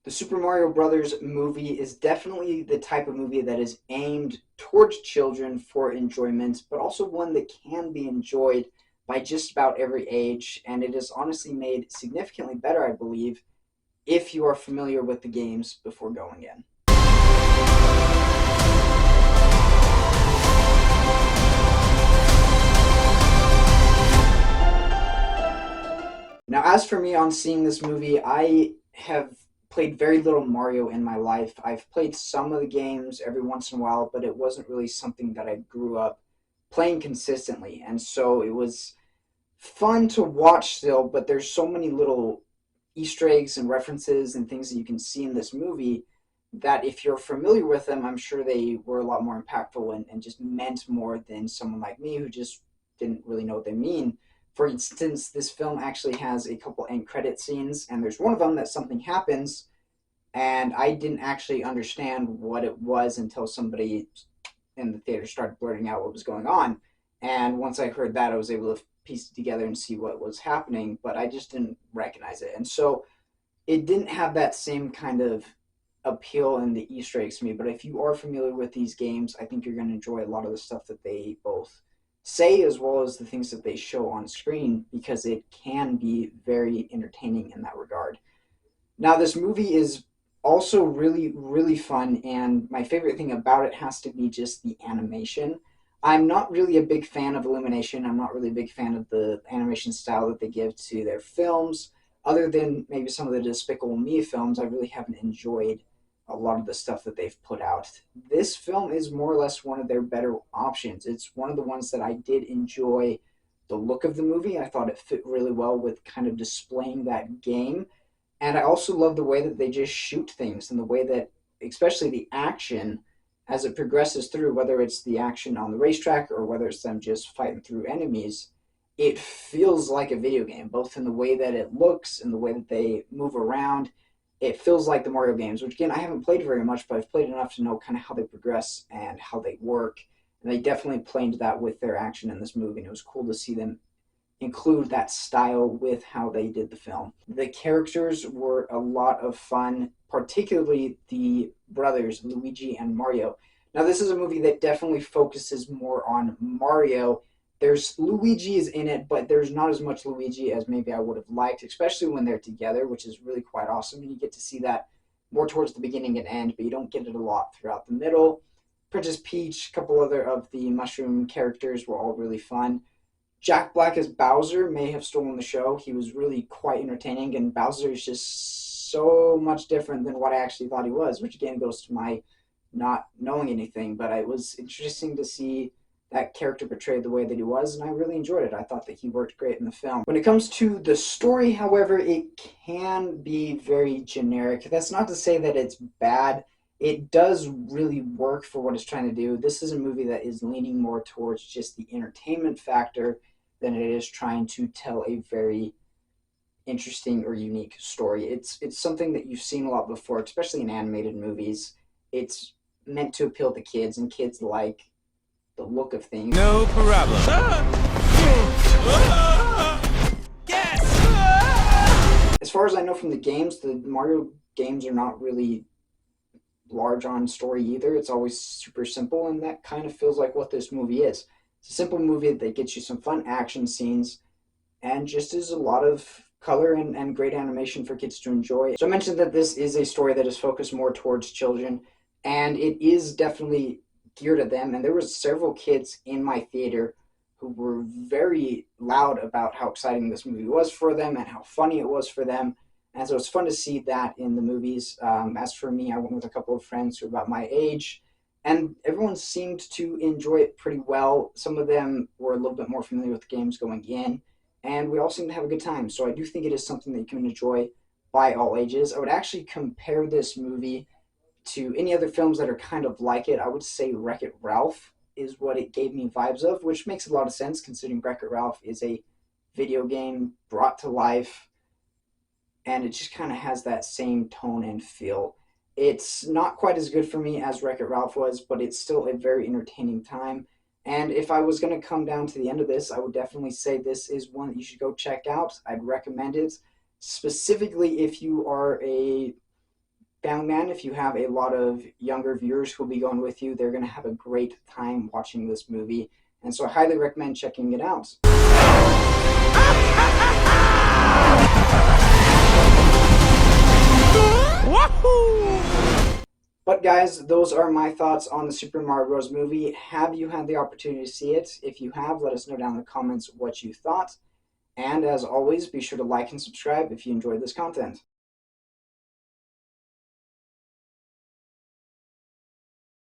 The Super Mario Brothers movie is definitely the type of movie that is aimed towards children for enjoyment, but also one that can be enjoyed by just about every age, and it is honestly made significantly better, I believe, if you are familiar with the games before going in. Now, as for me on seeing this movie, I have played very little Mario in my life. I've played some of the games every once in a while, but it wasn't really something that I grew up playing consistently. And so it was fun to watch still, but there's so many little Easter eggs and references and things that you can see in this movie that if you're familiar with them, I'm sure they were a lot more impactful and just meant more than someone like me who just didn't really know what they mean. For instance, this film actually has a couple end credit scenes, and there's one of them that something happens, and I didn't actually understand what it was until somebody in the theater started blurting out what was going on. And once I heard that, I was able to piece it together and see what was happening, but I just didn't recognize it. And so it didn't have that same kind of appeal in the Easter eggs to me. But if you are familiar with these games, I think you're going to enjoy a lot of the stuff that they both say as well as the things that they show on screen because it can be very entertaining in that regard. Now, this movie is also really, really fun, and my favorite thing about it has to be just the animation. I'm not really a big fan of Illumination. I'm not really a big fan of the animation style that they give to their films. Other than maybe some of the Despicable Me films, I really haven't enjoyed a lot of the stuff that they've put out. This film is more or less one of their better options. It's one of the ones that I did enjoy the look of the movie. I thought it fit really well with kind of displaying that game, and I also love the way that they just shoot things and the way that, especially the action, as it progresses through, whether it's the action on the racetrack or whether it's them just fighting through enemies, it feels like a video game, both in the way that it looks and the way that they move around. It feels like the Mario games, which again, I haven't played very much, but I've played enough to know kind of how they progress and how they work. And they definitely played into that with their action in this movie, and it was cool to see them include that style with how they did the film. The characters were a lot of fun, particularly the brothers, Luigi and Mario. Now, this is a movie that definitely focuses more on Mario. There's Luigi is in it, but there's not as much Luigi as maybe I would have liked, especially when they're together, which is really quite awesome. And you get to see that more towards the beginning and end, but you don't get it a lot throughout the middle. Princess Peach, a couple other of the mushroom characters were all really fun. Jack Black as Bowser may have stolen the show. He was really quite entertaining, and Bowser is just so much different than what I actually thought he was, which again goes to my not knowing anything. But it was interesting to see that character portrayed the way that he was, and I really enjoyed it. I thought that he worked great in the film. When it comes to the story, however, it can be very generic. That's not to say that it's bad. It does really work for what it's trying to do. This is a movie that is leaning more towards just the entertainment factor than it is trying to tell a very interesting or unique story. It's something that you've seen a lot before, especially in animated movies. It's meant to appeal to kids, and kids like the look of things. No problem. Yes! As far as I know from the games, the Mario games are not really large on story either. It's always super simple, and that kind of feels like what this movie is. It's a simple movie that gets you some fun action scenes and just is a lot of color and great animation for kids to enjoy. So I mentioned that this is a story that is focused more towards children, and it is definitely geared at them. And there was several kids in my theater who were very loud about how exciting this movie was for them and how funny it was for them. And so it's fun to see that in the movies. As for me, I went with a couple of friends who are about my age, and everyone seemed to enjoy it pretty well. Some of them were a little bit more familiar with the games going in, and we all seemed to have a good time. So I do think it is something that you can enjoy by all ages. I would actually compare this movie to any other films that are kind of like it. I would say Wreck-It Ralph is what it gave me vibes of, which makes a lot of sense considering Wreck-It Ralph is a video game brought to life, and it just kind of has that same tone and feel. It's not quite as good for me as Wreck-It Ralph was, but it's still a very entertaining time. And if I was going to come down to the end of this, I would definitely say this is one that you should go check out. I'd recommend it, specifically if you are a Family Man, if you have a lot of younger viewers who will be going with you, they're going to have a great time watching this movie. And so I highly recommend checking it out. Wahoo! But guys, those are my thoughts on the Super Mario Bros. Movie. Have you had the opportunity to see it? If you have, let us know down in the comments what you thought. And as always, be sure to like and subscribe if you enjoyed this content.